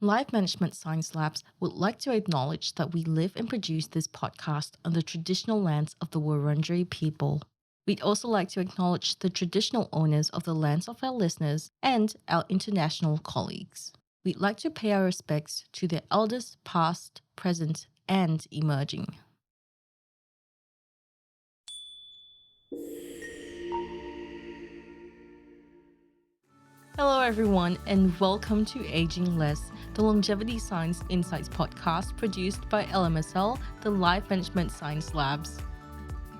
Life Management Science Labs would like to acknowledge that we live and produce this podcast on the traditional lands of the Wurundjeri people. We'd also like to acknowledge the traditional owners of the lands of our listeners and our international colleagues. We'd like to pay our respects to their elders past, present, and emerging. Hello, everyone, and welcome to Aging Less, the Longevity Science Insights podcast produced by LMSL, the Life Management Science Labs.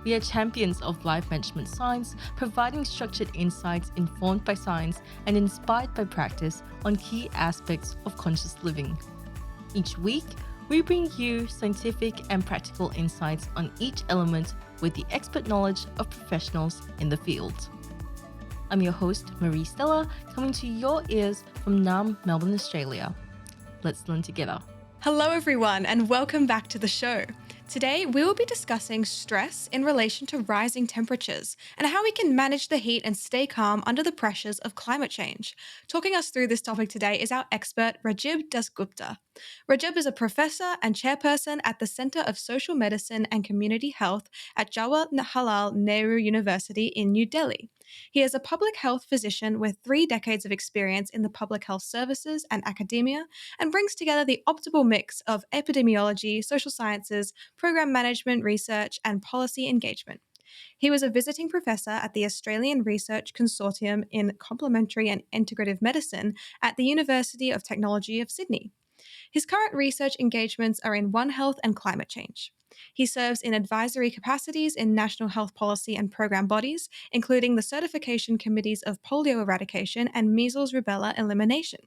We are champions of life management science, providing structured insights informed by science and inspired by practice on key aspects of conscious living. Each week, we bring you scientific and practical insights on each element with the expert knowledge of professionals in the field. I'm your host, Marie Stella, coming to your ears from Naarm, Melbourne, Australia. Let's learn together. Hello, everyone, and welcome back to the show. Today, we will be discussing stress in relation to rising temperatures and how we can manage the heat and stay calm under the pressures of climate change. Talking us through this topic today is our expert, Rajib Dasgupta. Rajib is a professor and chairperson at the Centre of Social Medicine and Community Health at Jawaharlal Nehru University in New Delhi. He is a public health physician with 3 decades of experience in the public health services and academia and brings together the optimal mix of epidemiology, social sciences, program management, research, and policy engagement. He was a visiting professor at the Australian Research Consortium in Complementary and Integrative Medicine at the University of Technology of Sydney. His current research engagements are in One Health and climate change. He serves in advisory capacities in national health policy and program bodies, including the certification committees of polio eradication and measles-rubella elimination.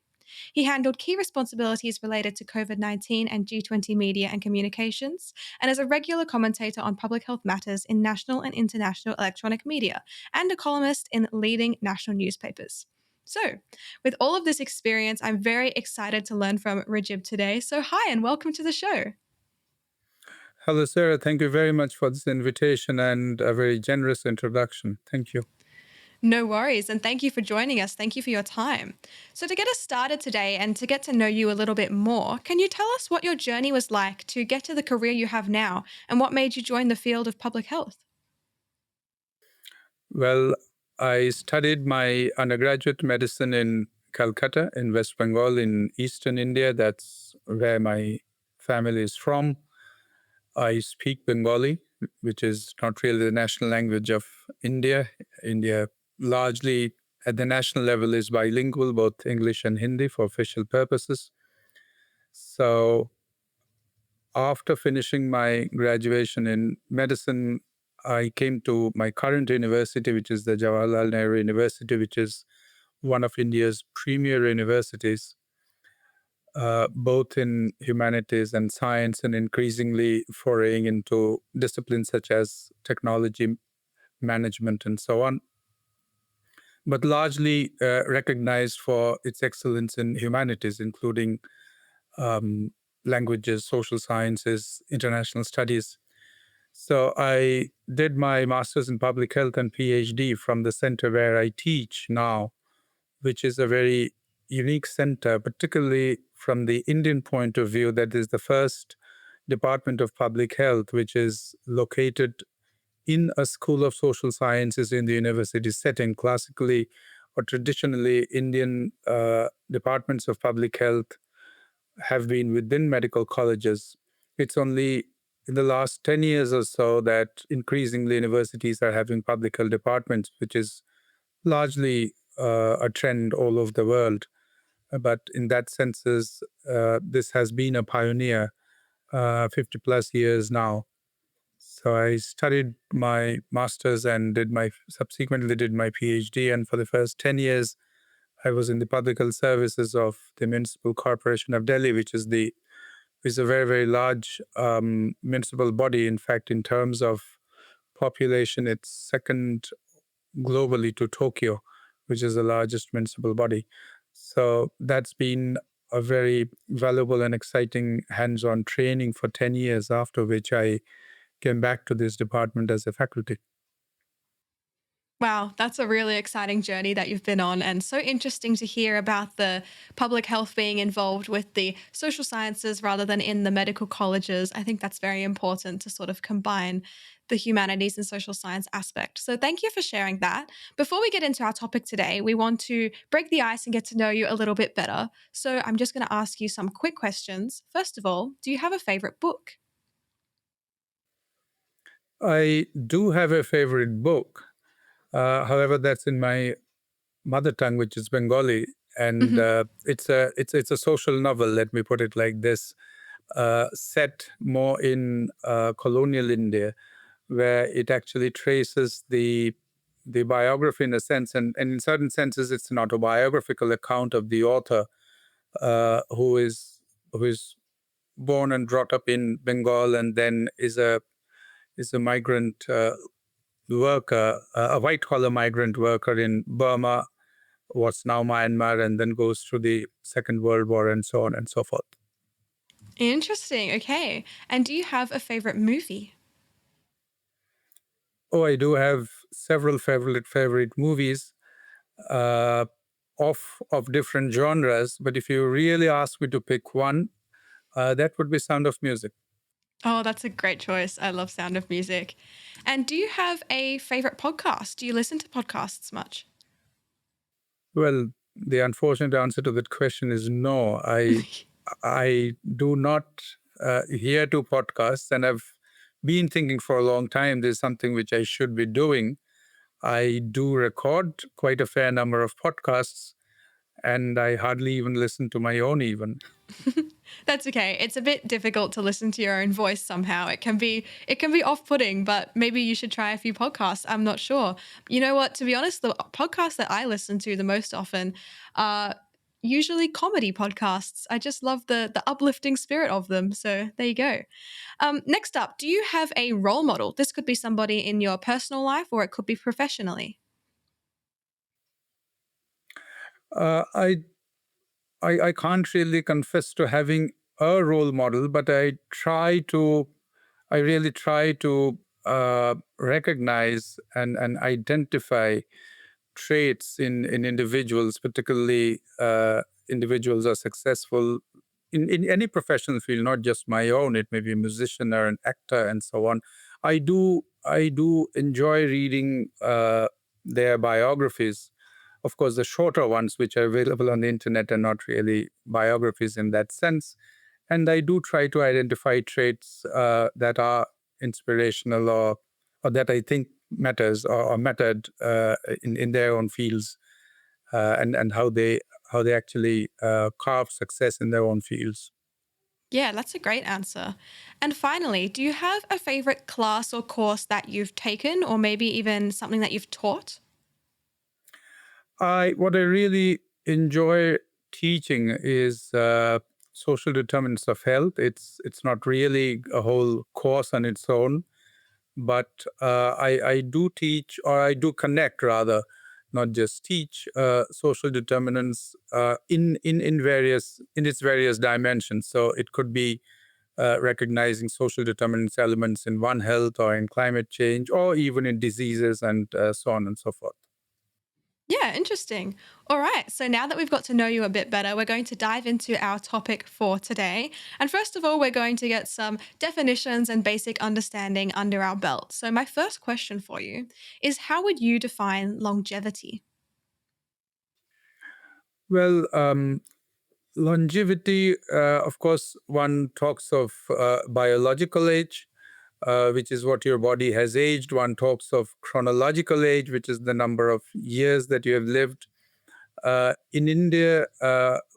He handled key responsibilities related to COVID-19 and G20 media and communications, and is a regular commentator on public health matters in national and international electronic media, and a columnist in leading national newspapers. So, with all of this experience, I'm very excited to learn from Rajib today. So, hi, and welcome to the show. Hello, Sarah. Thank you very much for this invitation and a very generous introduction. Thank you. No worries, and thank you for joining us. Thank you for your time. So, to get us started today and to get to know you a little bit more, can you tell us what your journey was like to get to the career you have now and what made you join the field of public health? Well, I studied my undergraduate medicine in Calcutta, in West Bengal, in eastern India. That's where my family is from. I speak Bengali, which is not really the national language of India. India largely at the national level is bilingual, both English and Hindi for official purposes. So after finishing my graduation in medicine, I came to my current university, which is the Jawaharlal Nehru University, which is one of India's premier universities, both in humanities and science, and increasingly foraying into disciplines such as technology, management, and so on, but largely recognized for its excellence in humanities, including languages, social sciences, international studies. So I did my master's in public health and PhD from the center where I teach now, which is a very unique center, particularly from the Indian point of view. That is the first department of public health, which is located in a school of social sciences in the university setting. Classically or traditionally, Indian departments of public health have been within medical colleges. It's only in the last 10 years or so that increasingly universities are having public health departments, which is largely a trend all over the world. But in that sense, this has been a pioneer 50 plus years now. So I studied my master's and subsequently did my PhD. And for the first 10 years, I was in the public health services of the Municipal Corporation of Delhi, which is a very, very large municipal body. In fact, in terms of population, it's second globally to Tokyo, which is the largest municipal body. So that's been a very valuable and exciting hands-on training for 10 years, after which I came back to this department as a faculty. Wow, that's a really exciting journey that you've been on, and so interesting to hear about the public health being involved with the social sciences rather than in the medical colleges. I think that's very important to sort of combine the humanities and social science aspect. So, thank you for sharing that. Before we get into our topic today, we want to break the ice and get to know you a little bit better. So, I'm just going to ask you some quick questions. First of all, do you have a favorite book? I do have a favorite book. However, that's in my mother tongue, which is Bengali, and Hmm. it's a social novel. Let me put it like this: set more in colonial India, where it actually traces the biography in a sense, and in certain senses, it's an autobiographical account of the author, who is born and brought up in Bengal, and then is a migrant worker, a white collar migrant worker in Burma, what's now Myanmar, and then goes through the Second World War and so on and so forth. Interesting. Okay. And do you have a favorite movie? Oh, I do have several favorite movies uh, of different genres, but if you really ask me to pick one, that would be Sound of Music. Oh, that's a great choice. I love Sound of Music. And do you have a favorite podcast? Do you listen to podcasts much? Well, the unfortunate answer to that question is no. I do not hear to podcasts, and I've been thinking for a long time there's something which I should be doing. I do record quite a fair number of podcasts, and I hardly even listen to my own even. That's okay. It's a bit difficult to listen to your own voice somehow. It can be off-putting, but maybe you should try a few podcasts. I'm not sure. You know what? To be honest, the podcasts that I listen to the most often are usually comedy podcasts. I just love the uplifting spirit of them. So there you go. Next up, do you have a role model? This could be somebody in your personal life or it could be professionally. Uh, I, I can't really confess to having a role model, but I really try to recognize and identify traits in individuals, particularly individuals are successful in any professional field, not just my own. It may be a musician or an actor and so on. I do enjoy reading their biographies. Of course, the shorter ones, which are available on the internet, are not really biographies in that sense. And I do try to identify traits that are inspirational or that I think matters or mattered in their own fields, and how they actually carve success in their own fields. Yeah, that's a great answer. And finally, do you have a favorite class or course that you've taken, or maybe even something that you've taught? What I really enjoy teaching is social determinants of health. It's not really a whole course on its own, but I do teach, or I do connect rather, not just teach social determinants in its various dimensions. So it could be recognizing social determinants elements in One Health or in climate change or even in diseases and so on and so forth. Yeah, interesting. All right. So now that we've got to know you a bit better, we're going to dive into our topic for today. And first of all, we're going to get some definitions and basic understanding under our belt. So, my first question for you is how would you define longevity? Well, longevity, of course, one talks of biological age, which is what your body has aged. One talks of chronological age, which is the number of years that you have lived. In India,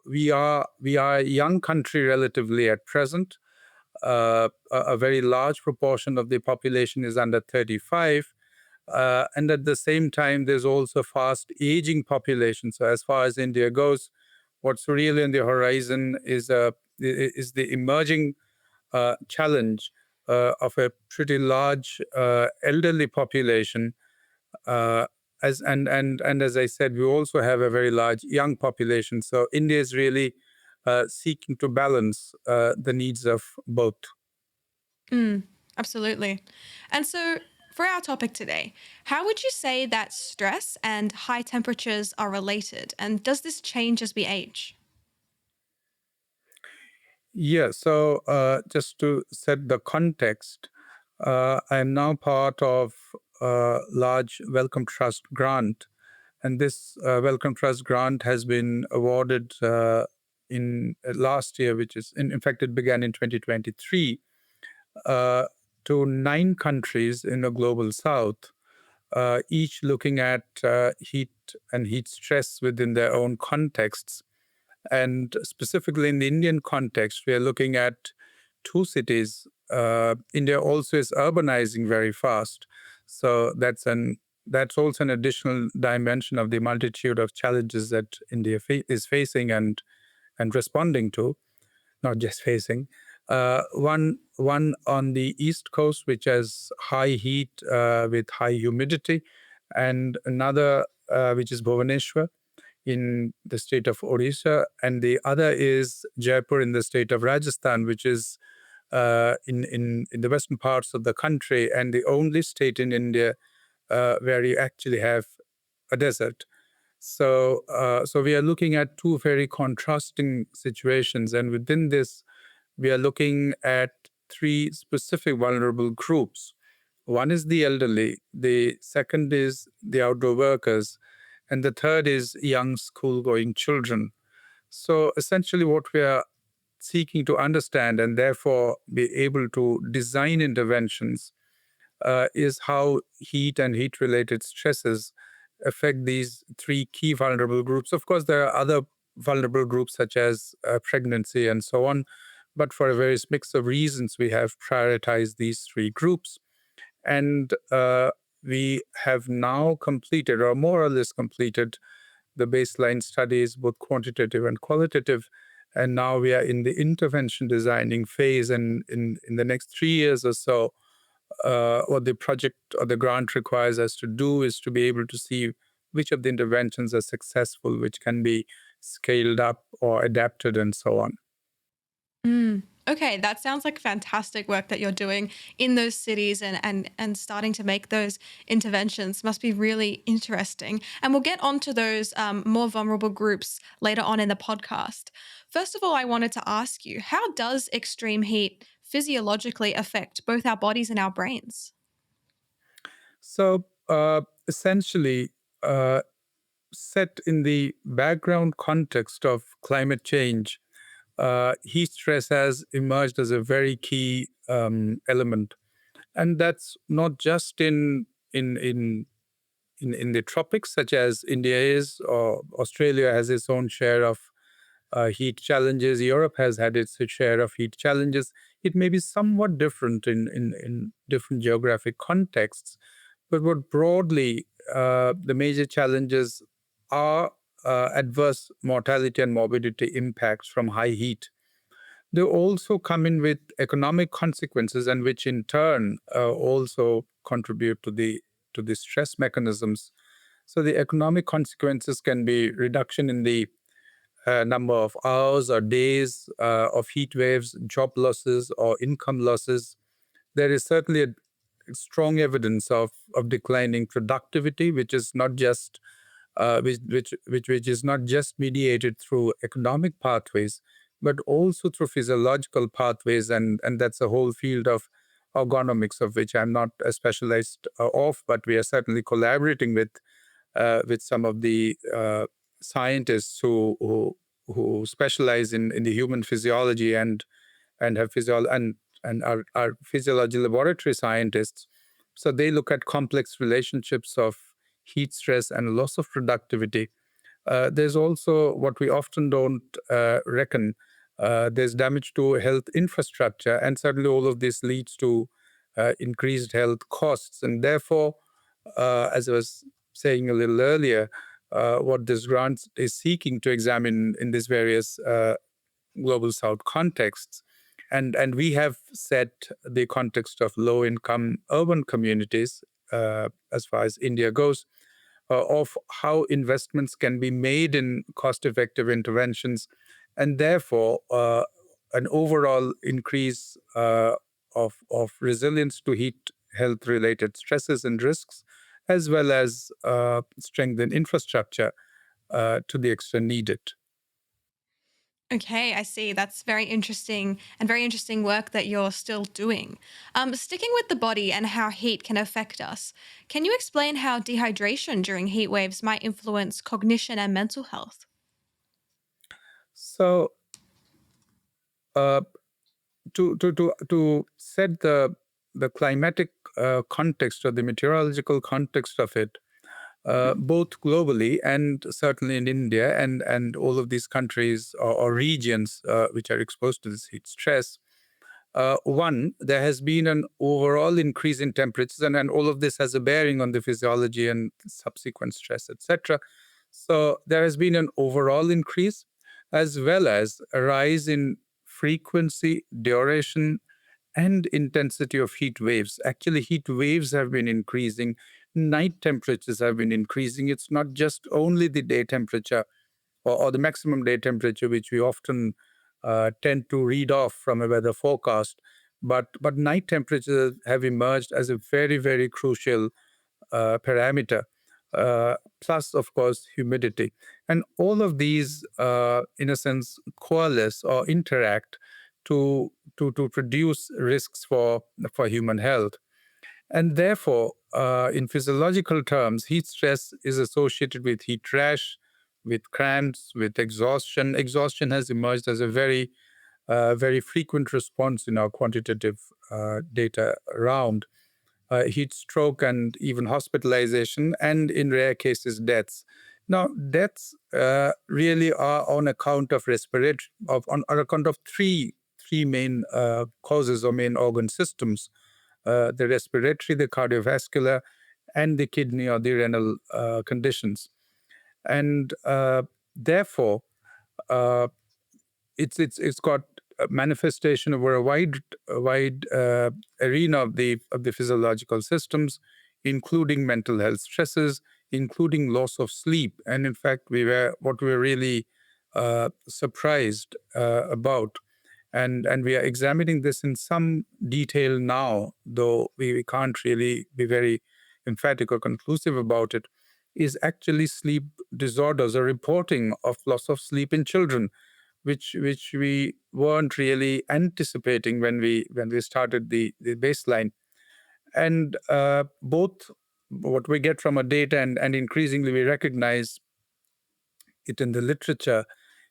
we are a young country relatively at present. A very large proportion of the population is under 35. And at the same time, there's also fast aging population. So as far as India goes, what's really on the horizon is the emerging challenge of a pretty large elderly population. Uh, and as I said, we also have a very large young population. So India is really seeking to balance the needs of both. Mm, absolutely. And so, For our topic today, how would you say that stress and high temperatures are related? And does this change as we age? Yeah, so just to set the context, I'm now part of a large Wellcome Trust grant, and this Wellcome Trust grant has been awarded in last year, which is, in fact, it began in 2023, uh, to 9 countries in the global south, each looking at heat and heat stress within their own contexts. And specifically in the Indian context, we are looking at 2 cities. India also is urbanizing very fast, so that's also an additional dimension of the multitude of challenges that India is facing and responding to, not just facing. One on the east coast, which has high heat with high humidity, and another which is Bhubaneswar in the state of Odisha, and the other is Jaipur in the state of Rajasthan, which is in the western parts of the country, and the only state in India where you actually have a desert. So we are looking at 2 very contrasting situations, and within this, we are looking at 3 specific vulnerable groups. One is the elderly, the second is the outdoor workers, and the third is young school-going children. So essentially, what we are seeking to understand and therefore be able to design interventions is how heat and heat-related stresses affect these 3 key vulnerable groups. Of course, there are other vulnerable groups such as pregnancy and so on, but for a various mix of reasons, we have prioritized these 3 groups. And we have now completed, or more or less completed, the baseline studies, both quantitative and qualitative. And now we are in the intervention designing phase. And in the next 3 years or so, what the project or the grant requires us to do is to be able to see which of the interventions are successful, which can be scaled up or adapted, and so on. Mm. Okay, that sounds like fantastic work that you're doing in those cities and starting to make those interventions must be really interesting. And we'll get onto those more vulnerable groups later on in the podcast. First of all, I wanted to ask you, how does extreme heat physiologically affect both our bodies and our brains? So essentially, uh, set in the background context of climate change, heat stress has emerged as a very key element, and that's not just in in in the tropics, such as India is, or Australia has its own share of heat challenges. Europe has had its share of heat challenges. It may be somewhat different in different geographic contexts, but what broadly the major challenges are adverse mortality and morbidity impacts from high heat. They also come in with economic consequences, and which in turn also contribute to the stress mechanisms. So the economic consequences can be reduction in the number of hours or days of heat waves, job losses, or income losses. There is certainly a strong evidence of declining productivity, which is not just which is not just mediated through economic pathways, but also through physiological pathways, and that's a whole field of ergonomics of which I'm not a specialist of, but we are certainly collaborating with some of the scientists who specialize in the human physiology and have and are physiology laboratory scientists. So they look at complex relationships of heat stress and loss of productivity. There's also what we often don't reckon. There's damage to health infrastructure, and certainly all of this leads to increased health costs. And therefore, as I was saying a little earlier, what this grant is seeking to examine in these various global south contexts. And we have set the context of low income urban communities as far as India goes, of how investments can be made in cost effective interventions, and therefore an overall increase of resilience to heat health-related stresses and risks, as well as strengthen infrastructure to the extent needed. Okay, I see. That's very interesting and very interesting work that you're still doing. Sticking with the body and how heat can affect us, can you explain how dehydration during heat waves might influence cognition and mental health? So, uh, to set the climatic context or the meteorological context of it, both globally and certainly in India and all of these countries or regions which are exposed to this heat stress. One, there has been an overall increase in temperatures, and all of this has a bearing on the physiology and subsequent stress, etc. So there has been an overall increase, as well as a rise in frequency, duration, and intensity of heat waves. Actually, heat waves have been increasing. Night temperatures have been increasing. It's not just only the day temperature or the maximum day temperature, which we often tend to read off from a weather forecast. But night temperatures have emerged as a very, very crucial parameter. Plus, of course, humidity. And all of these, in a sense, coalesce or interact to produce risks for human health. And therefore, in physiological terms, heat stress is associated with heat rash, with cramps, with exhaustion. Exhaustion has emerged as a very frequent response in our quantitative data round. Heat stroke and even hospitalization, and in rare cases, deaths. Now, deaths really are on account of on account of three main causes or main organ systems: the respiratory, the cardiovascular, and the kidney or the renal conditions. And therefore, uh, it's got a manifestation over a wide arena of the physiological systems, including mental health stresses, including loss of sleep. And in fact, what we were really surprised about, and we are examining this in some detail now, though we can't really be very emphatic or conclusive about it, is actually sleep disorders or reporting of loss of sleep in children, which we weren't really anticipating when we started the baseline. And both what we get from our data and increasingly we recognize it in the literature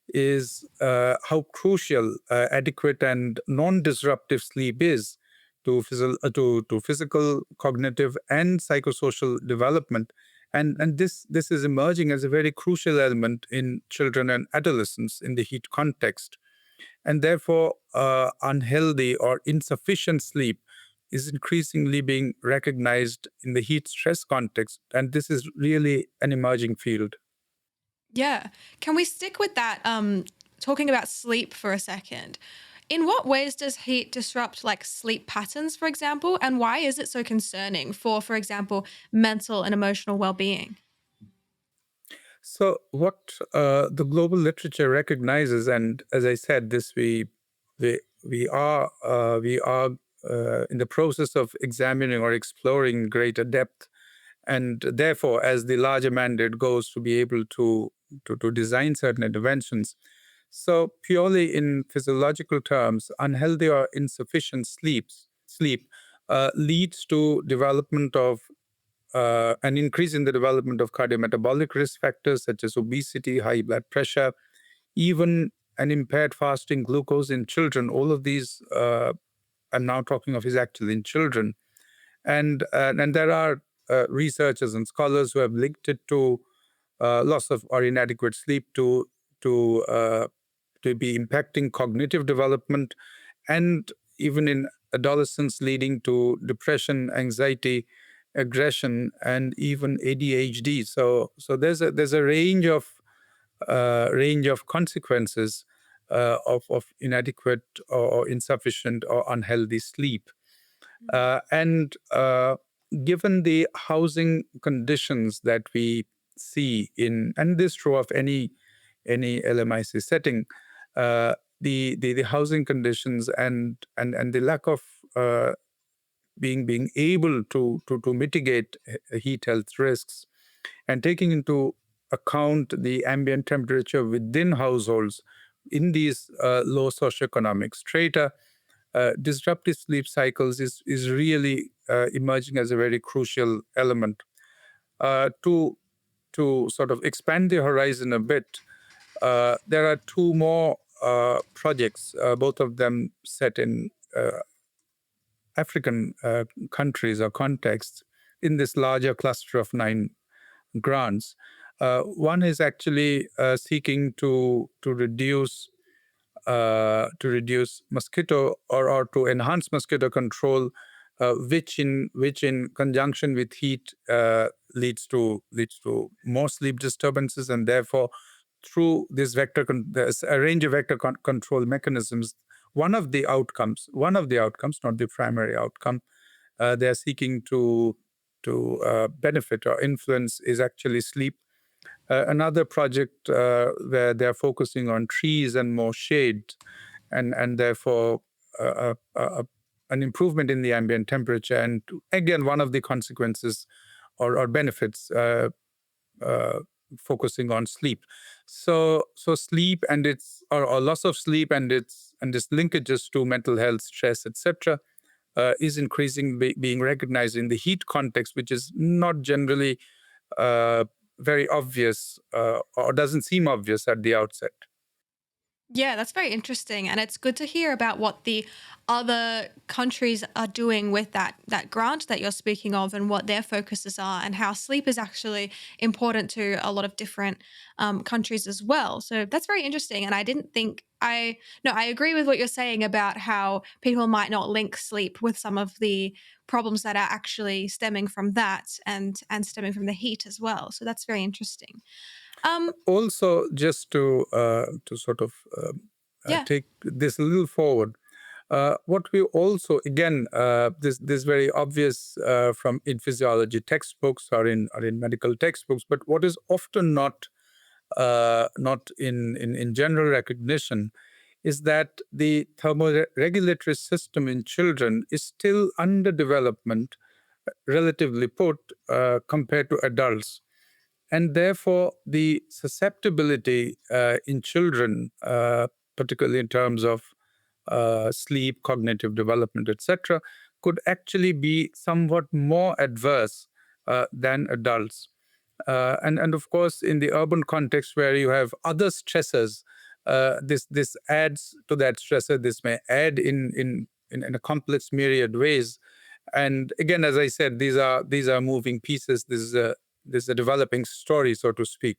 is how crucial adequate and non-disruptive sleep is to physical, cognitive, and psychosocial development. And this is emerging as a very crucial element in children and adolescents in the heat context. And therefore, unhealthy or insufficient sleep is increasingly being recognized in the heat stress context. And this is really an emerging field. Yeah. Can we stick with that, talking about sleep for a second? In what ways does heat disrupt like sleep patterns, for example, and why is it so concerning for example, mental and emotional well-being? So, what the global literature recognizes, and as I said, this we are in the process of examining or exploring in greater depth, and therefore, as the larger mandate goes to be able to design certain interventions. So, purely in physiological terms, unhealthy or insufficient sleep leads to development of an increase in the development of cardiometabolic risk factors such as obesity, high blood pressure, even an impaired fasting glucose in children. All of these I'm now talking of is actually in children. And there are researchers and scholars who have linked it to loss of or inadequate sleep to uh, to be impacting cognitive development, and even in adolescence leading to depression, anxiety, aggression, and even ADHD. So there's a range of consequences of inadequate or insufficient or unhealthy sleep. And given the housing conditions that we see and this is true of any LMIC setting, the housing conditions and the lack of being able to mitigate heat health risks, and taking into account the ambient temperature within households in these low socioeconomic strata, disruptive sleep cycles is really emerging as a very crucial element. To sort of expand the horizon a bit, there are two more projects, both of them set in African countries or contexts in this larger cluster of 9 grants. One is actually seeking to reduce mosquito or to enhance mosquito control, which in conjunction with heat leads to more sleep disturbances, and therefore through this there's a range of vector control mechanisms. One of the outcomes, not the primary outcome, they are seeking to benefit or influence is actually sleep. Another project where they're focusing on trees and more shade, and therefore an improvement in the ambient temperature. And again, one of the consequences or benefits focusing on sleep. So sleep and its or loss of sleep and its linkages to mental health, stress, etc. Is increasingly being recognized in the heat context, which is not generally uh, very obvious or doesn't seem obvious at the outset. Yeah, that's very interesting, and it's good to hear about what the other countries are doing with that grant that you're speaking of, and what their focuses are, and how sleep is actually important to a lot of different countries as well. So that's very interesting, and I didn't think I no, I agree with what you're saying about how people might not link sleep with some of the problems that are actually stemming from that, and stemming from the heat as well. So that's very interesting. Um, Also, just to sort of yeah. take this a little forward, what we also again this very obvious from in physiology textbooks or in medical textbooks, but what is often not in general recognition is that the thermoregulatory system in children is still under development, relatively put, compared to adults. And therefore, the susceptibility in children, particularly in terms of sleep, cognitive development, etc., could actually be somewhat more adverse than adults. And of course, in the urban context where you have other stressors, this adds to that stressor. This may add in a complex myriad ways. And again, as I said, these are moving pieces. This is a developing story, so to speak.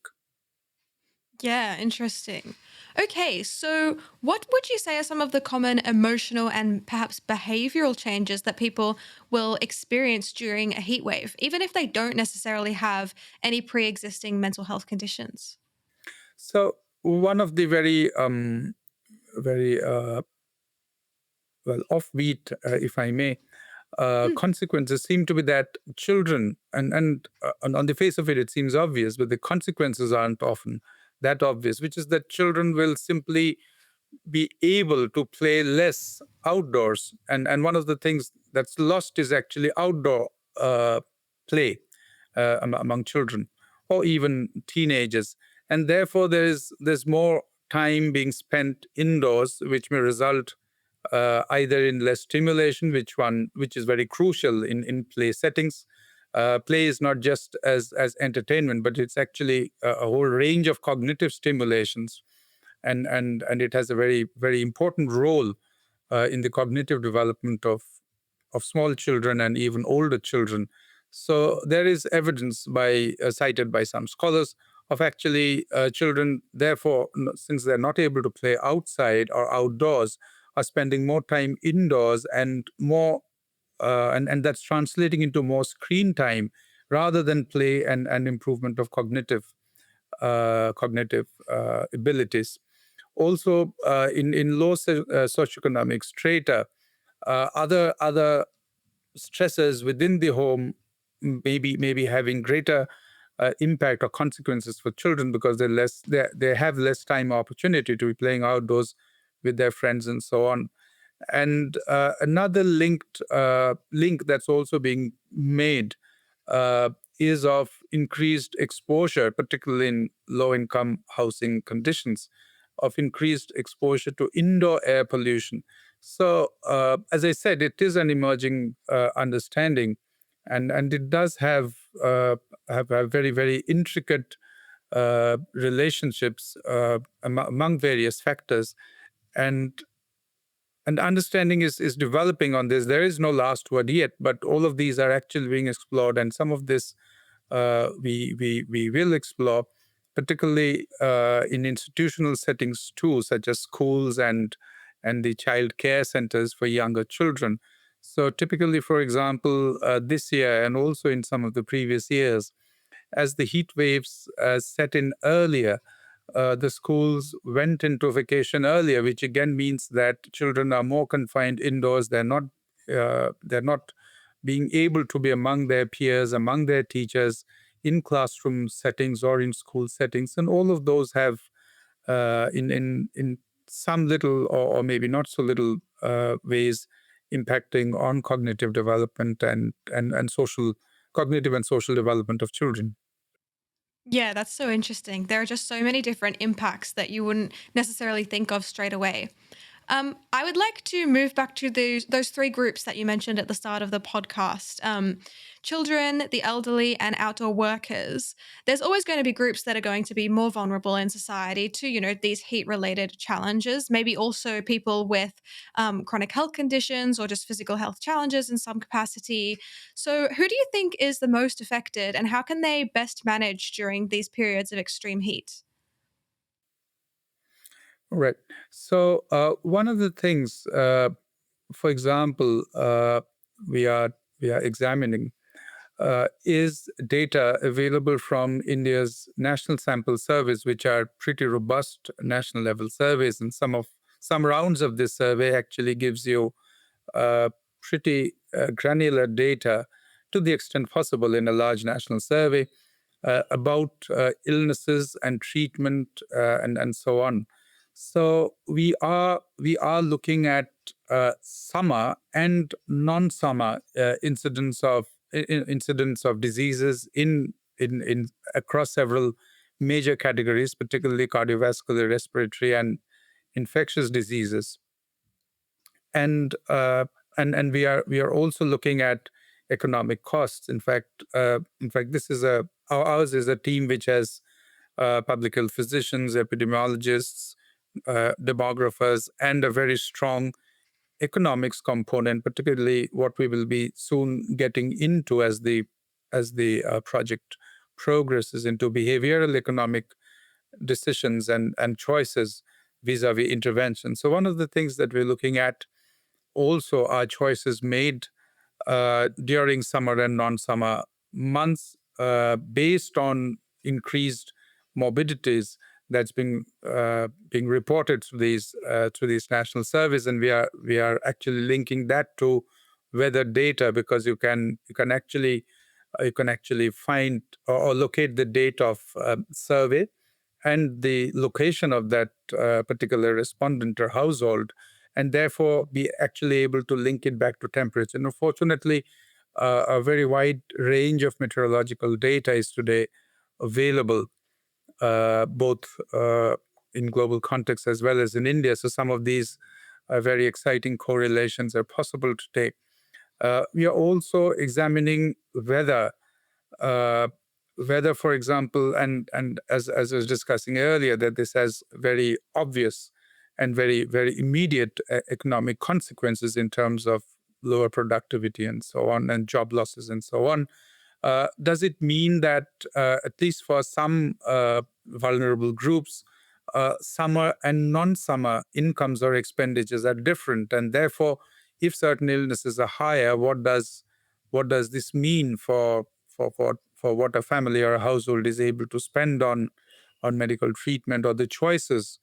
Yeah, interesting. Okay, so what would you say are some of the common emotional and perhaps behavioral changes that people will experience during a heat wave, even if they don't necessarily have any pre existing mental health conditions? So one of the very well offbeat, if I may, Mm, consequences seem to be that children, and on the face of it, it seems obvious, but the consequences aren't often that obvious, which is that children will simply be able to play less outdoors. And one of the things that's lost is actually outdoor play among children or even teenagers. And therefore, there's more time being spent indoors, which may result either in less stimulation, which is very crucial in play settings. Play is not just as entertainment, but it's actually a whole range of cognitive stimulations, and it has a very very important role in the cognitive development of small children and even older children. So there is evidence cited by some scholars of actually children, therefore, since they're not able to play outside or outdoors, are spending more time indoors and more, and that's translating into more screen time rather than play and improvement of cognitive abilities. Also, in low socioeconomic strata, other stressors within the home maybe having greater impact or consequences for children, because they have less time opportunity to be playing outdoors with their friends and so on. And another link that's also being made uh, is of increased exposure, particularly in low-income housing conditions, of increased exposure to indoor air pollution. So, as I said, it is an emerging understanding, and it does have very, very intricate relationships among various factors, and understanding is developing on this. There is no last word yet, but all of these are actually being explored, and some of this we will explore, particularly in institutional settings too, such as schools and the child care centers for younger children. So typically, for example, this year and also in some of the previous years, as the heat waves set in earlier, the schools went into vacation earlier, which again means that children are more confined indoors. They're not being able to be among their peers, among their teachers, in classroom settings or in school settings, and all of those have, in some little or maybe not so little ways, impacting on cognitive development and social cognitive and social development of children. Yeah, that's so interesting. There are just so many different impacts that you wouldn't necessarily think of straight away. I would like to move back to those three groups that you mentioned at the start of the podcast: children, the elderly, and outdoor workers. There's always going to be groups that are going to be more vulnerable in society to, these heat-related challenges. Maybe also people with chronic health conditions or just physical health challenges in some capacity. So, who do you think is the most affected, and how can they best manage during these periods of extreme heat? Right. So one of the things, for example, we are examining is data available from India's National Sample Surveys, which are pretty robust national level surveys, and some rounds of this survey actually gives you pretty granular data to the extent possible in a large national survey about illnesses and treatment and so on. So we are looking at summer and non-summer incidence of diseases in across several major categories, particularly cardiovascular, respiratory, and infectious diseases. And we are also looking at economic costs. In fact, this is ours is a team which has public health physicians, epidemiologists, demographers, and a very strong economics component, particularly what we will be soon getting into as the project progresses into behavioral economic decisions and choices vis-a-vis intervention. So one of the things that we're looking at also are choices made during summer and non-summer months based on increased morbidities that's being reported through these national surveys, and we are actually linking that to weather data, because you can actually find or locate the date of survey and the location of that particular respondent or household, and therefore be actually able to link it back to temperature. And unfortunately, a very wide range of meteorological data is today available, both in global context as well as in India. So some of these very exciting correlations are possible today. We are also examining uh, whether, for example, and as I was discussing earlier, that this has very obvious and very, very immediate economic consequences in terms of lower productivity and so on, and job losses and so on. Does it mean that, at least for some vulnerable groups, summer and non-summer incomes or expenditures are different, and therefore, if certain illnesses are higher, what does this mean for what a family or a household is able to spend on medical treatment, or the choices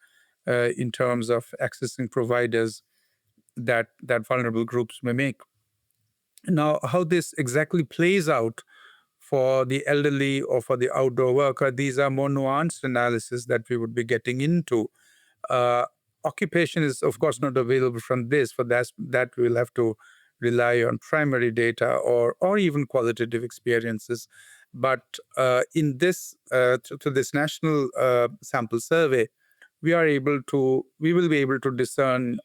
in terms of accessing providers that vulnerable groups may make? Now, how this exactly plays out for the elderly or for the outdoor worker, these are more nuanced analysis that we would be getting into. Uh, occupation is, of course, not available from this. For that we'll have to rely on primary data or even qualitative experiences. But in this to this national sample survey, we will be able to discern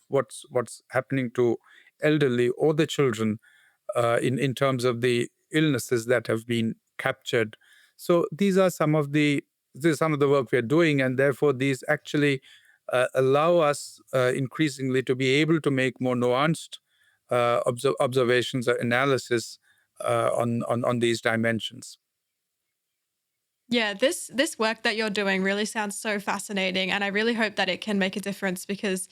what's happening to elderly or the children in terms of the illnesses that have been captured. So these are some of the work we are doing, and therefore these actually allow us increasingly to be able to make more nuanced observations or analysis on these dimensions. Yeah, this work that you're doing really sounds so fascinating, and I really hope that it can make a difference because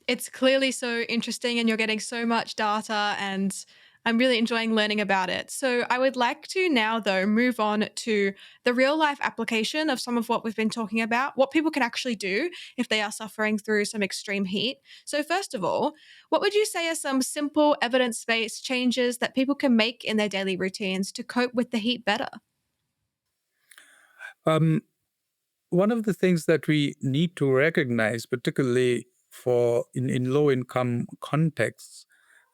it's clearly so interesting and you're getting so much data, and I'm really enjoying learning about it. So I would like to now though move on to the real life application of some of what we've been talking about, what people can actually do if they are suffering through some extreme heat. So first of all, what would you say are some simple evidence-based changes that people can make in their daily routines to cope with the heat better? Um, One of the things that we need to recognize, particularly in low-income contexts,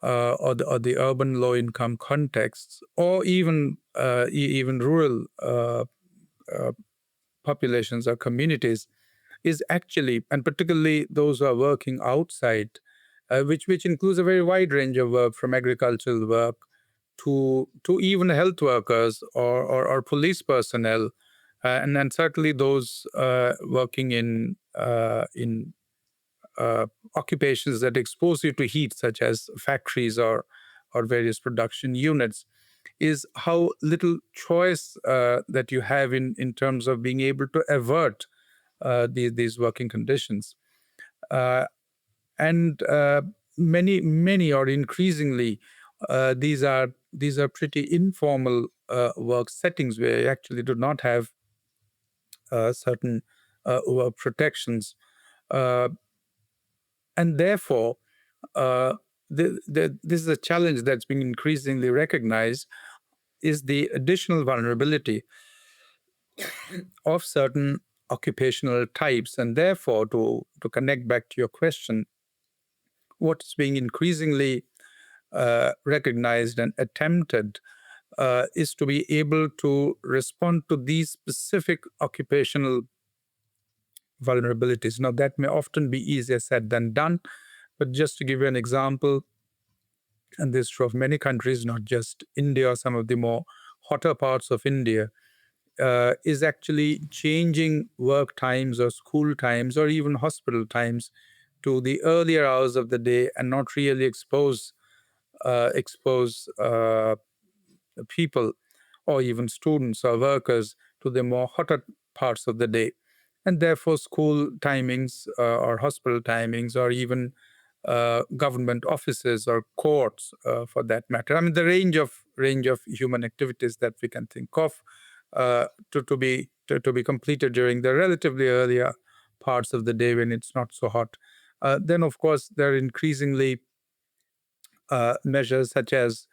or the urban low-income contexts, or even rural uh, populations or communities, is actually, and particularly those who are working outside, which includes a very wide range of work, from agricultural work to even health workers or police personnel, and then certainly those working in occupations that expose you to heat, such as factories or various production units, is how little choice that you have in terms of being able to avert these working conditions. Uh, and many or increasingly, these are pretty informal work settings where you actually do not have certain work protections, uh, and therefore this is a challenge that's been increasingly recognized, is the additional vulnerability of certain occupational types. And therefore, to connect back to your question, what's being increasingly recognized and attempted is to be able to respond to these specific occupational vulnerabilities. Now, that may often be easier said than done, but just to give you an example, and this is true of many countries, not just India or some of the more hotter parts of India, is actually changing work times or school times or even hospital times to the earlier hours of the day, and not really expose people or even students or workers to the more hotter parts of the day. And therefore, school timings or hospital timings or even government offices or courts, for that matter. I mean, the range of human activities that we can think of to be completed during the relatively earlier parts of the day when it's not so hot. Then, of course, there are increasingly measures such as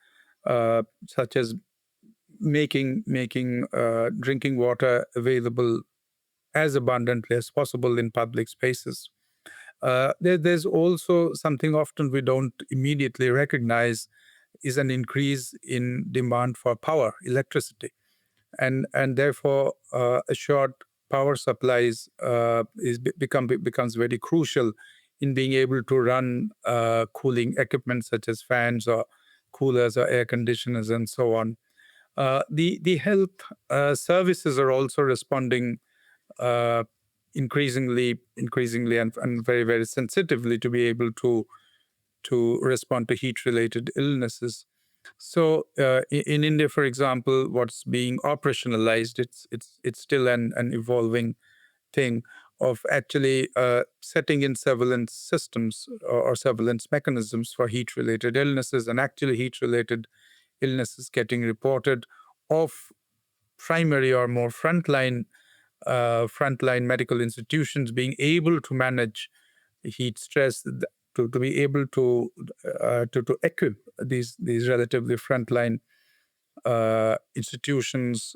making drinking water available as abundantly as possible in public spaces. There's also something often we don't immediately recognize, is an increase in demand for power, electricity, and therefore assured power supplies becomes very crucial in being able to run cooling equipment such as fans or coolers or air conditioners and so on. The health services are also responding uh, increasingly and very, very sensitively to be able to respond to heat-related illnesses. So in India, for example, what's being operationalized, it's still an evolving thing, of actually setting in surveillance systems or surveillance mechanisms for heat-related illnesses, and actually heat-related illnesses getting reported of primary or more frontline medical institutions being able to manage heat stress, to be able to equip these relatively frontline institutions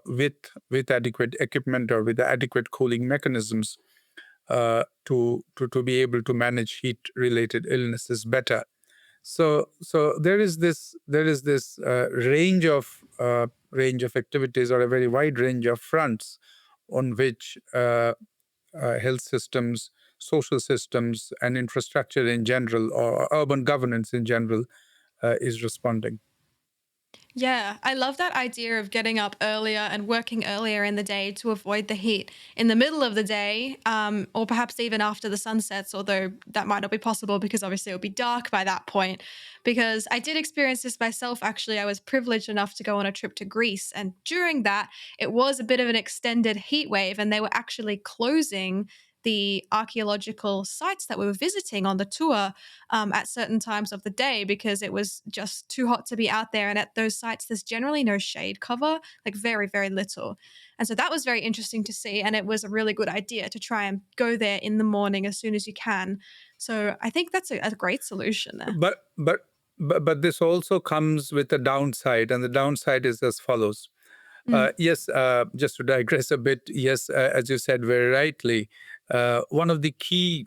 with adequate equipment or with adequate cooling mechanisms, to be able to manage heat-related illnesses better. So there is this range of activities, or a very wide range of fronts on which health systems, social systems, and infrastructure in general, or urban governance in general, is responding. Yeah, I love that idea of getting up earlier and working earlier in the day to avoid the heat in the middle of the day, or perhaps even after the sun sets, although that might not be possible because obviously it'll be dark by that point. Because I did experience this myself, actually. I was privileged enough to go on a trip to Greece, and during that, it was a bit of an extended heat wave, and they were actually closing the archaeological sites that we were visiting on the tour at certain times of the day because it was just too hot to be out there. And at those sites, there's generally no shade cover, like very, very little. And so that was very interesting to see. And it was a really good idea to try and go there in the morning as soon as you can. So I think that's a great solution there. But this also comes with a downside, and the downside is as follows. Mm. Yes, just to digress a bit. Yes, as you said very rightly, one of the key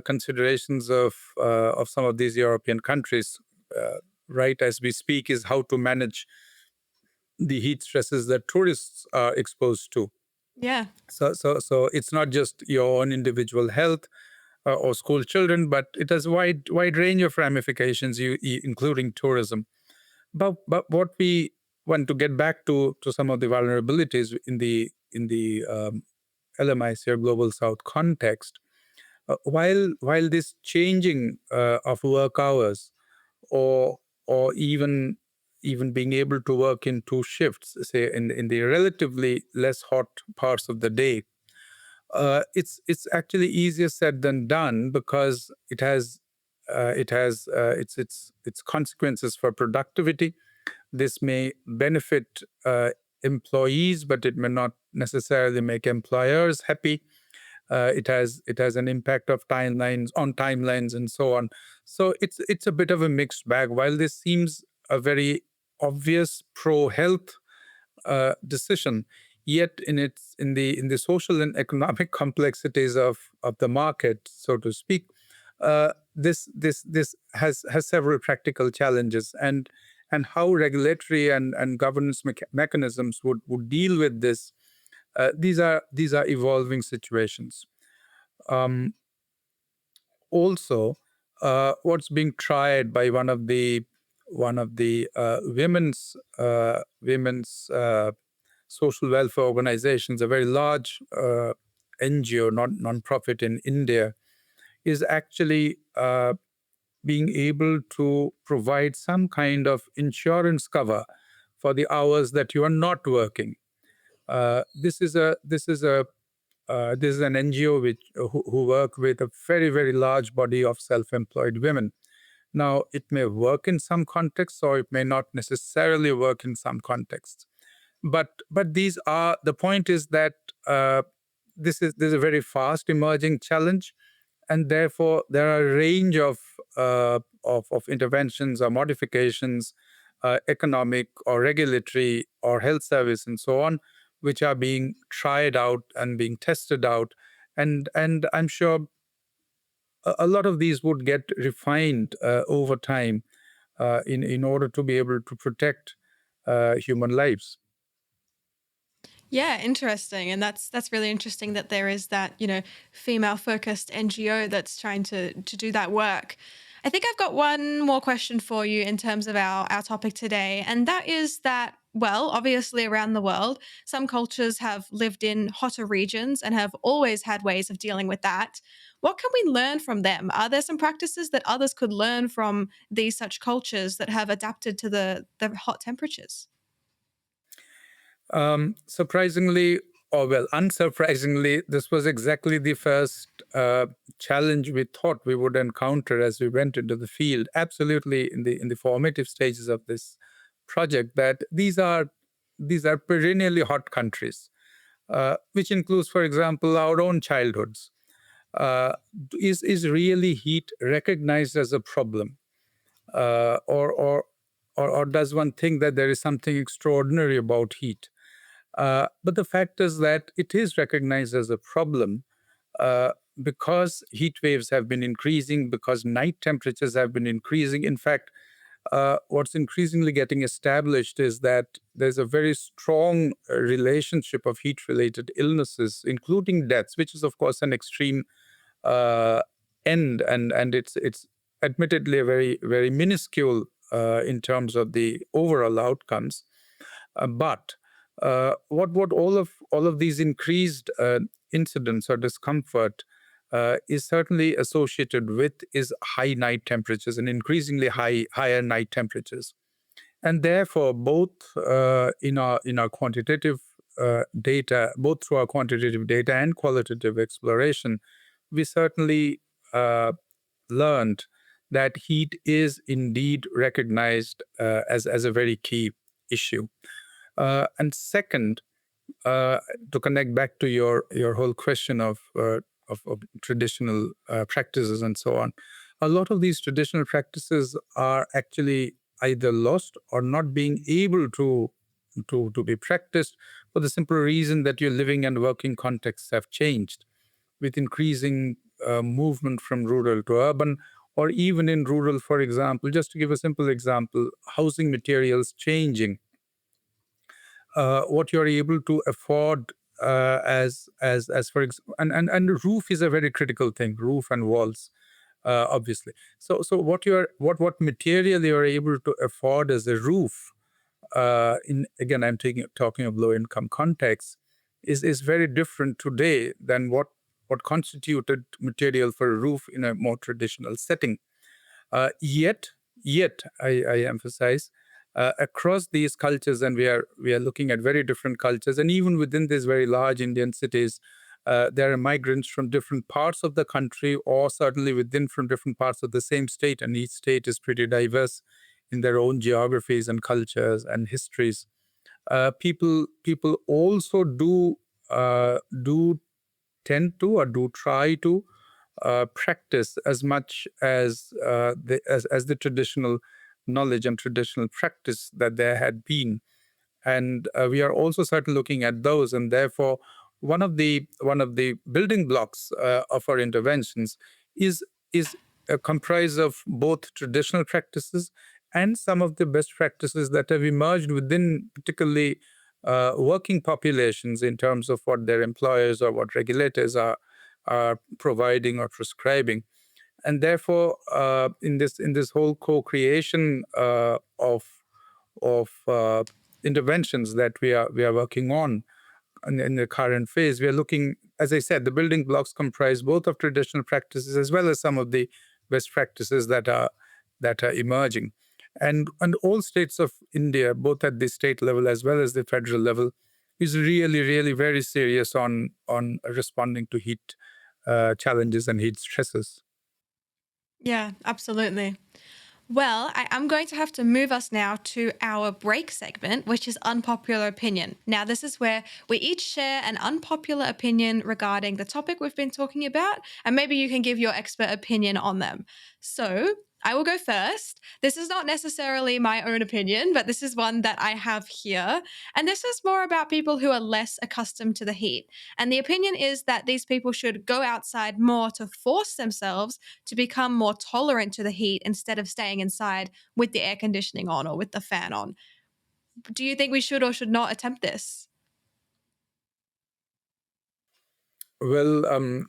considerations of some of these European countries, right as we speak, is how to manage the heat stresses that tourists are exposed to. Yeah. So it's not just your own individual health or school children, but it has a wide range of ramifications, including tourism. But what we want to get back to some of the vulnerabilities in the LMIC, or Global South context. While this changing of work hours, or even being able to work in two shifts, say in the relatively less hot parts of the day, it's actually easier said than done, because it has its consequences for productivity. This may benefit employees, but it may not necessarily make employers happy. It has an impact of timelines and so on. So it's a bit of a mixed bag. While this seems a very obvious pro health decision, yet in the social and economic complexities of the market, so to speak, this has several practical challenges, and how regulatory and governance mechanisms would deal with this. These are evolving situations. Also, what's being tried by one of the women's social welfare organizations, a very large NGO, non-profit in India, is actually being able to provide some kind of insurance cover for the hours that you are not working. This is an NGO who work with a very, very large body of self-employed women. Now, it may work in some contexts, or it may not necessarily work in some contexts. But the point is that this is a very fast emerging challenge, and therefore there are a range of interventions or modifications, economic or regulatory or health service and so on, which are being tried out and being tested out, and I'm sure a lot of these would get refined over time in order to be able to protect human lives. Yeah, interesting. And that's really interesting that there is that, female focused NGO that's trying to do that work. I think I've got one more question for you in terms of our topic today. And that is that, well, obviously around the world, some cultures have lived in hotter regions and have always had ways of dealing with that. What can we learn from them? Are there some practices that others could learn from these such cultures that have adapted to the hot temperatures? Surprisingly, or well, unsurprisingly, this was exactly the first challenge we thought we would encounter as we went into the field. Absolutely, in the formative stages of this project, that these are perennially hot countries, which includes, for example, our own childhoods. Is really heat recognized as a problem, or does one think that there is something extraordinary about heat? But the fact is that it is recognized as a problem, because heat waves have been increasing, because night temperatures have been increasing. In fact, what's increasingly getting established is that there's a very strong relationship of heat-related illnesses, including deaths, which is, of course, an extreme uh, end, and it's admittedly a very minuscule in terms of the overall outcomes. But what all of these increased incidents or discomfort is certainly associated with is high night temperatures and increasingly higher night temperatures. And therefore, both in our quantitative data, both through our quantitative data and qualitative exploration, we certainly learned that heat is indeed recognized as a very key issue. And second, uh, to connect back to your whole question of traditional practices and so on, a lot of these traditional practices are actually either lost or not being able to be practiced for the simple reason that your living and working contexts have changed with increasing movement from rural to urban, or even in rural, for example, just to give a simple example, housing materials changing, what you're able to afford as for example, and roof is a very critical thing, roof and walls, obviously. So what material you're able to afford as a roof, in again I'm talking of low income context, is very different today than what constituted material for a roof in a more traditional setting. Yet, I emphasize, across these cultures, and we are looking at very different cultures, and even within these very large Indian cities, there are migrants from different parts of the country, or certainly within from different parts of the same state, and each state is pretty diverse in their own geographies and cultures and histories. People also do tend to or do try to practice as much as the traditional knowledge and traditional practice that there had been, and we are also certainly looking at those, and therefore one of the building blocks of our interventions is a comprise of both traditional practices and some of the best practices that have emerged within particularly working populations in terms of what their employers or what regulators are providing or prescribing. And therefore, in this whole co-creation of interventions that we are working on in the current phase, we are looking, as I said, the building blocks comprise both of traditional practices as well as some of the best practices that are emerging. And all states of India, both at the state level as well as the federal level, is really very serious on responding to heat challenges and heat stresses. Yeah, absolutely. Well, I'm going to have to move us now to our break segment, which is unpopular opinion. Now, this is where we each share an unpopular opinion regarding the topic we've been talking about, and maybe you can give your expert opinion on them. So, I will go first. This is not necessarily my own opinion, but this is one that I have here. And this is more about people who are less accustomed to the heat. And the opinion is that these people should go outside more to force themselves to become more tolerant to the heat instead of staying inside with the air conditioning on or with the fan on. Do you think we should or should not attempt this? Well,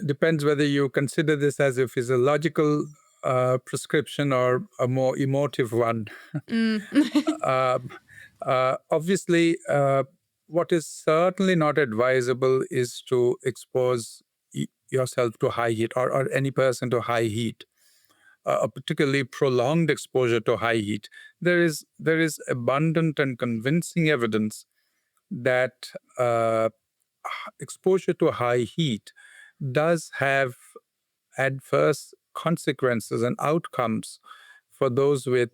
depends whether you consider this as a physiological prescription or a more emotive one. Mm. Um, Obviously, what is certainly not advisable is to expose yourself to high heat, or any person to high heat, particularly prolonged exposure to high heat. There is abundant and convincing evidence that exposure to high heat does have adverse consequences and outcomes for those with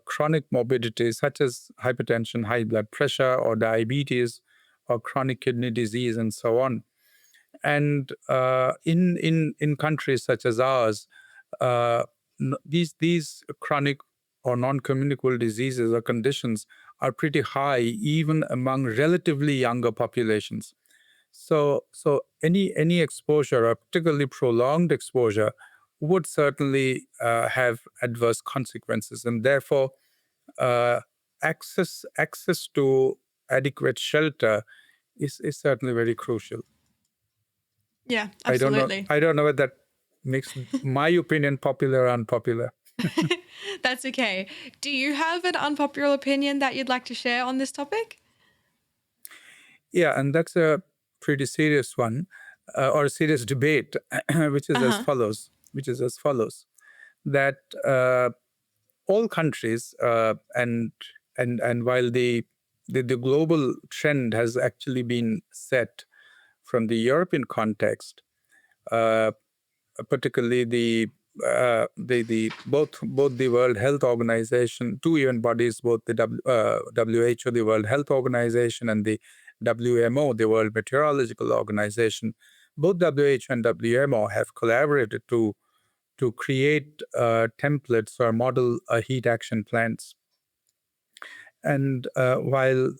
chronic morbidities such as hypertension, high blood pressure, or diabetes, or chronic kidney disease, and so on. And in countries such as ours, uh, these chronic or non-communicable diseases or conditions are pretty high even among relatively younger populations. So any exposure, or particularly prolonged exposure, would certainly have adverse consequences, and therefore uh, access to adequate shelter is certainly very crucial. Yeah, I don't know. absolutely. I don't know whether that makes my opinion popular or unpopular. That's okay. Do you have an unpopular opinion that you'd like to share on this topic? Yeah, and that's a pretty serious one, or a serious debate, which is as Uh-huh. follows. That all countries, and while the global trend has actually been set from the European context, uh, particularly the both the World Health Organization, two UN bodies, both the WHO, the World Health Organization, and the WMO, the World Meteorological Organization, both WHO and WMO have collaborated to create templates or model heat action plans. And while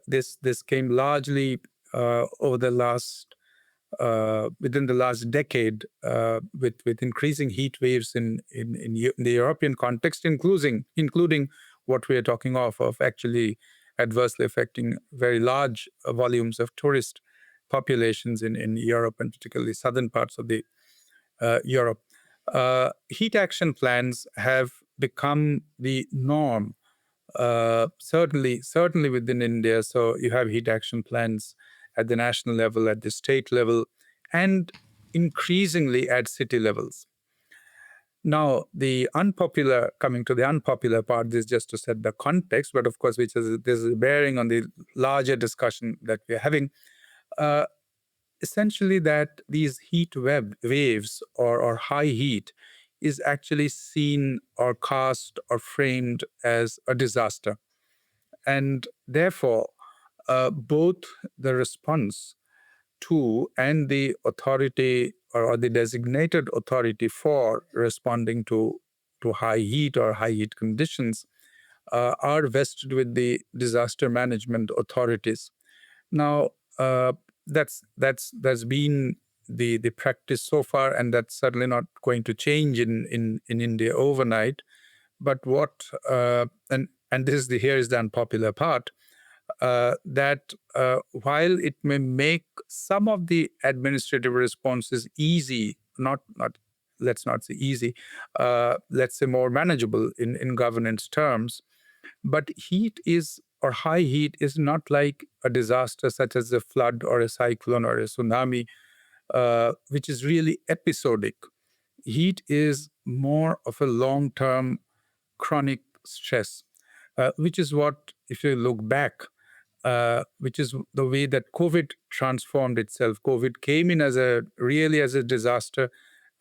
this came largely over the last within the last decade, with increasing heat waves in the European context, including what we are talking of actually adversely affecting very large volumes of tourist populations in Europe, and particularly southern parts of the Europe. Heat action plans have become the norm, certainly within India. So you have heat action plans at the national level, at the state level, and increasingly at city levels. Now, coming to the unpopular part, this is just to set the context, but of course, this is bearing on the larger discussion that we're having. Uh, Essentially, that these waves or high heat is actually seen or cast or framed as a disaster. And therefore, both the response to and the authority or the designated authority for responding to high heat or high heat conditions are vested with the disaster management authorities. Now, that's been the practice so far, and that's certainly not going to change in India overnight. But what and here is the unpopular part, that while it may make some of the administrative responses easy, not let's not say easy, let's say more manageable in governance terms, but high heat is not like a disaster such as a flood or a cyclone or a tsunami, which is really episodic. Heat is more of a long-term chronic stress, which is what, if you look back, which is the way that COVID transformed itself. COVID came in as a disaster,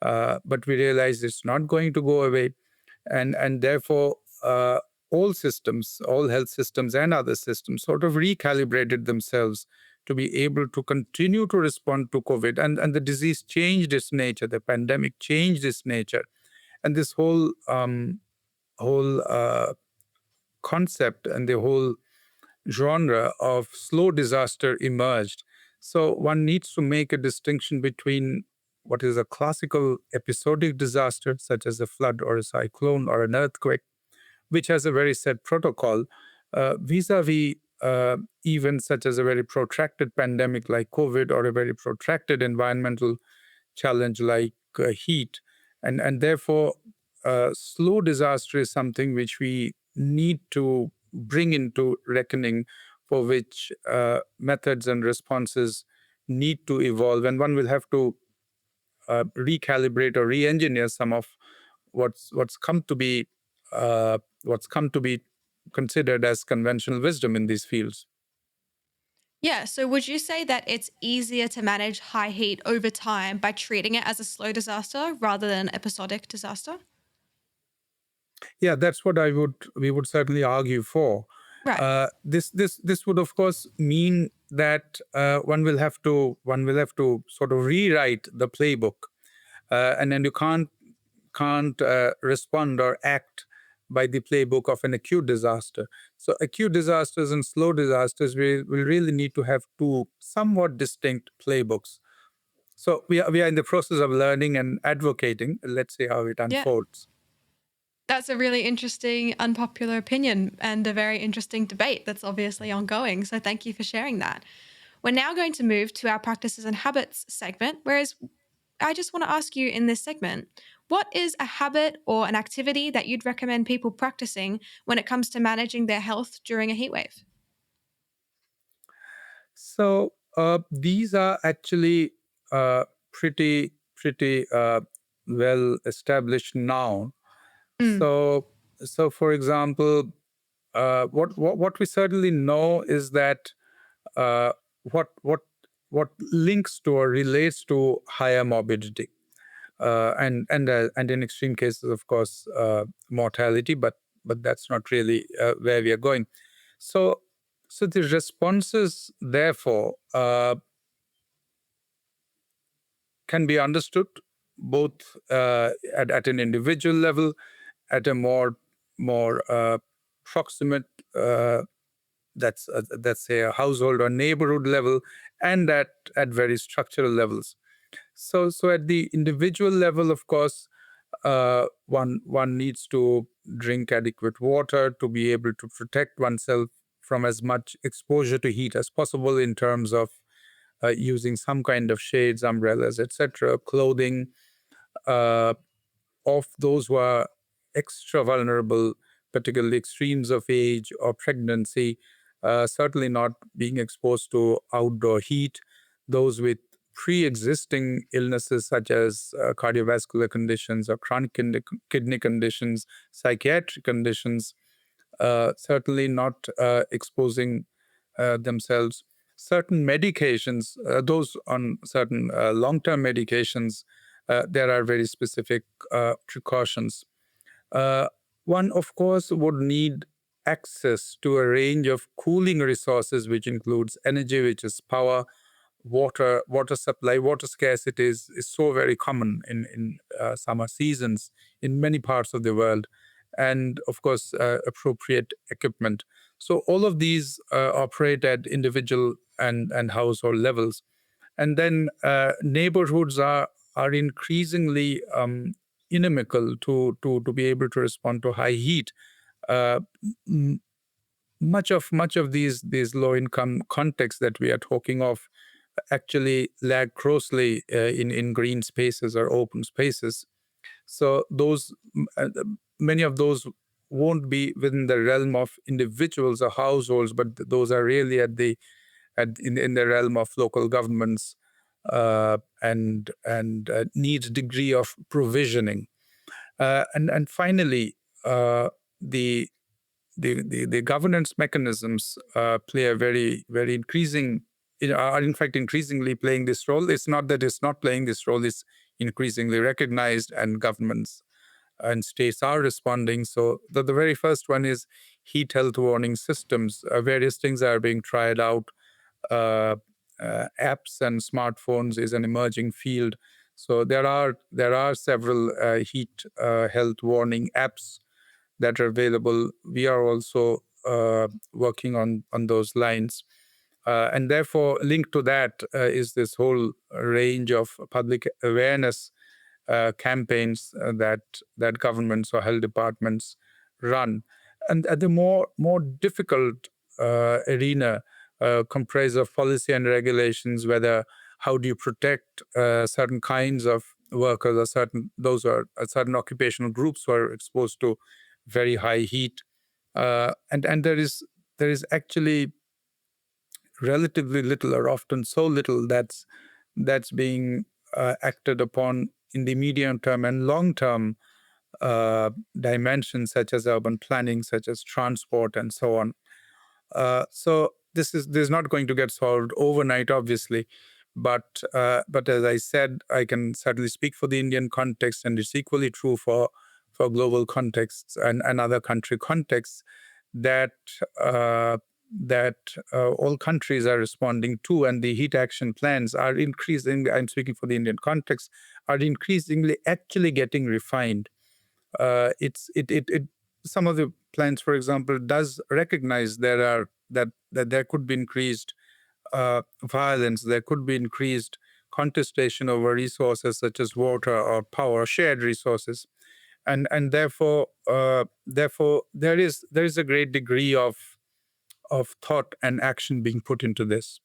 but we realized it's not going to go away, and therefore all systems, all health systems and other systems, sort of recalibrated themselves to be able to continue to respond to COVID, and the disease changed its nature. The pandemic changed its nature, and this whole concept and the whole genre of slow disaster emerged. So one needs to make a distinction between what is a classical episodic disaster, such as a flood or a cyclone or an earthquake, which has a very set protocol, vis-a-vis events such as a very protracted pandemic like COVID, or a very protracted environmental challenge like heat. And therefore, slow disaster is something which we need to bring into reckoning, for which methods and responses need to evolve. And one will have to recalibrate or re-engineer some of what's come to be considered as conventional wisdom in these fields. Yeah, so would you say that it's easier to manage high heat over time by treating it as a slow disaster rather than episodic disaster? Yeah, that's what we would certainly argue for. Right. This would of course mean that one will have to sort of rewrite the playbook, and then you can't respond or act by the playbook of an acute disaster. So acute disasters and slow disasters, we will really need to have two somewhat distinct playbooks. So we are in the process of learning and advocating. Let's see how it Yeah. unfolds. That's a really interesting, unpopular opinion and a very interesting debate that's obviously ongoing. So thank you for sharing that. We're now going to move to our practices and habits segment, whereas I just want to ask you in this segment, what is a habit or an activity that you'd recommend people practicing when it comes to managing their health during a heatwave? So these are actually pretty well established now. Mm. So for example, what we certainly know is that uh, what what what links to or relates to higher morbidity, and in extreme cases, of course, mortality. But that's not really where we are going. So so the responses, therefore, can be understood both at an individual level, at a more proximate, that's say a household or neighborhood level, and at very structural levels. So at the individual level, of course, one needs to drink adequate water to be able to protect oneself from as much exposure to heat as possible, in terms of using some kind of shades, umbrellas, etc., clothing, uh, of those who are extra vulnerable, particularly extremes of age or pregnancy, certainly not being exposed to outdoor heat, those with pre-existing illnesses such as cardiovascular conditions or chronic kidney conditions, psychiatric conditions, certainly not exposing themselves. Certain medications, those on certain long-term medications, there are very specific precautions. Uh, One, of course, would need access to a range of cooling resources, which includes energy, which is power, water supply. Water scarcity is so very common in summer seasons in many parts of the world, and of course, appropriate equipment. So all of these operate at individual and household levels. And then neighborhoods are increasingly inimical to be able to respond to high heat. Uh, m- much of these low income contexts that we are talking of actually lag closely in green spaces or open spaces. So many of those won't be within the realm of individuals or households, but those are really in the realm of local governments, and needs degree of provisioning. And finally, the the governance mechanisms play a very increasing, are in fact increasingly playing this role. It's not that it's not playing this role; it's increasingly recognized, and governments and states are responding. So the very first one is heat health warning systems. Various things are being tried out. Uh, Apps and smartphones is an emerging field. So there are several heat health warning apps that are available. We are also working on those lines. And therefore, linked to that is this whole range of public awareness campaigns that governments or health departments run. And at the more difficult arena, comprise of policy and regulations, whether how do you protect certain kinds of workers, or certain occupational groups who are exposed to very high heat, and there is actually relatively little, or often so little, that's being acted upon in the medium term and long term dimensions, such as urban planning, such as transport, and so on. So this is not going to get solved overnight, obviously, but as I said, I can certainly speak for the Indian context, and it's equally true for global contexts and other country contexts, that all countries are responding to, and the heat action plans are increasing. I'm speaking for the Indian context, are increasingly actually getting refined. It's it some of the plans, for example, does recognize that there could be increased violence, there could be increased contestation over resources such as water or power, shared resources, and therefore there is a great degree of thought and action being put into this.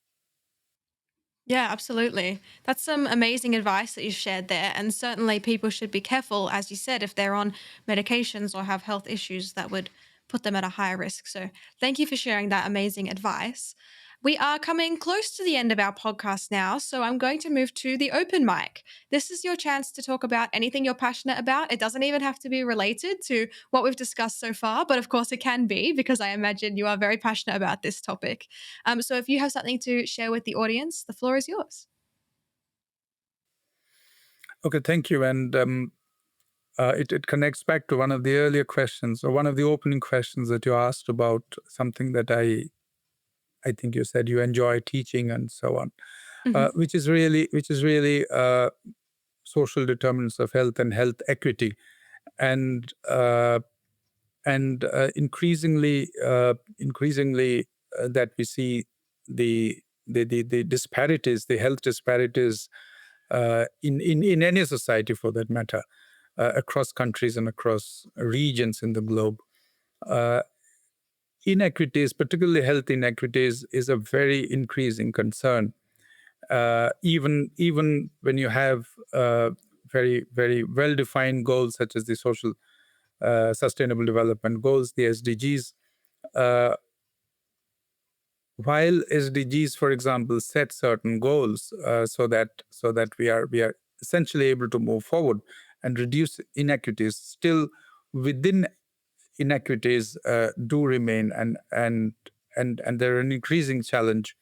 Yeah, absolutely. That's some amazing advice that you shared there. And certainly people should be careful, as you said, if they're on medications or have health issues that would put them at a higher risk. So thank you for sharing that amazing advice. We are coming close to the end of our podcast now. So I'm going to move to the open mic. This is your chance to talk about anything you're passionate about. It doesn't even have to be related to what we've discussed so far, but of course it can be because I imagine you are very passionate about this topic. So if you have something to share with the audience, the floor is yours. Okay, thank you. And it connects back to one of the earlier questions, or one of the opening questions that you asked about something that I think you said you enjoy teaching and so on, Mhm. which is really social determinants of health and health equity, and increasingly that we see the disparities, the health disparities in any society for that matter, across countries and across regions in the globe. Uh, Inequities, particularly health inequities, is a very increasing concern. Even when you have very well defined goals such as the social sustainable development goals, the SDGs. Uh, while SDGs, for example, set certain goals so that we are essentially able to move forward and reduce inequities, still within inequities do remain, and they're an increasing challenge.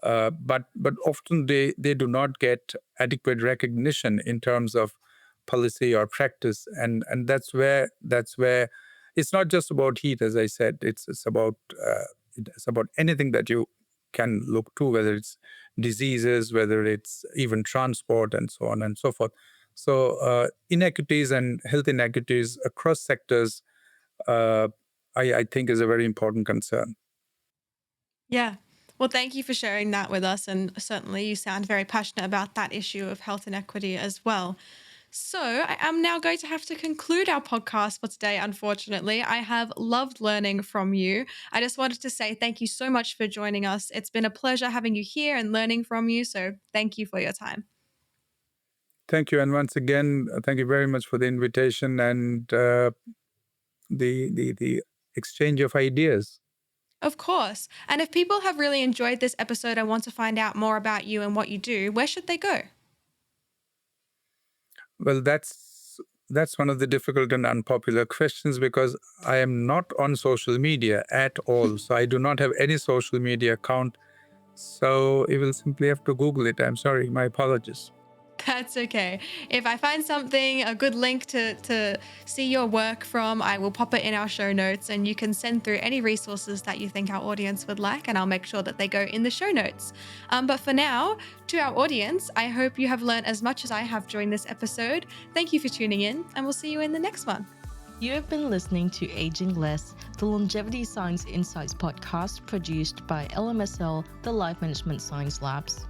But often they do not get adequate recognition in terms of policy or practice, and that's where it's not just about heat, as I said. It's about anything that you can look to, whether it's diseases, whether it's even transport, and so on and so forth. So inequities and health inequities across sectors, uh, I think, is a very important concern. Yeah. Well, thank you for sharing that with us. And certainly you sound very passionate about that issue of health inequity as well. So I am now going to have to conclude our podcast for today, unfortunately. I have loved learning from you. I just wanted to say thank you so much for joining us. It's been a pleasure having you here and learning from you. So thank you for your time. Thank you, and once again, thank you very much for the invitation and the exchange of ideas. Of course. And if people have really enjoyed this episode and want to find out more about you and what you do, where should they go? Well, that's one of the difficult and unpopular questions, because I am not on social media at all. So I do not have any social media account. So you will simply have to Google it. I'm sorry, my apologies. That's okay. If I find something, a good link to see your work from, I will pop it in our show notes and you can send through any resources that you think our audience would like, and I'll make sure that they go in the show notes. But for now, to our audience, I hope you have learned as much as I have during this episode. Thank you for tuning in, and we'll see you in the next one. You have been listening to Aging Less, the Longevity Science Insights podcast produced by LMSL, the Life Management Science Labs.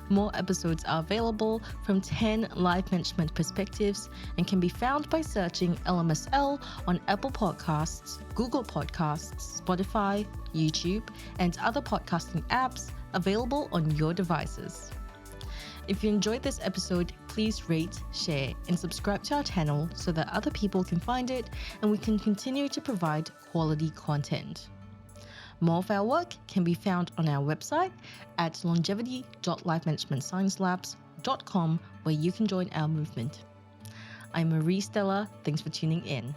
More episodes are available from 10 life management perspectives and can be found by searching LMSL on Apple Podcasts, Google Podcasts, Spotify, YouTube, and other podcasting apps available on your devices. If you enjoyed this episode, please rate, share, and subscribe to our channel so that other people can find it and we can continue to provide quality content. More of our work can be found on our website at longevity.lifemanagementsciencelabs.com, where you can join our movement. I'm Marie Stella. Thanks for tuning in.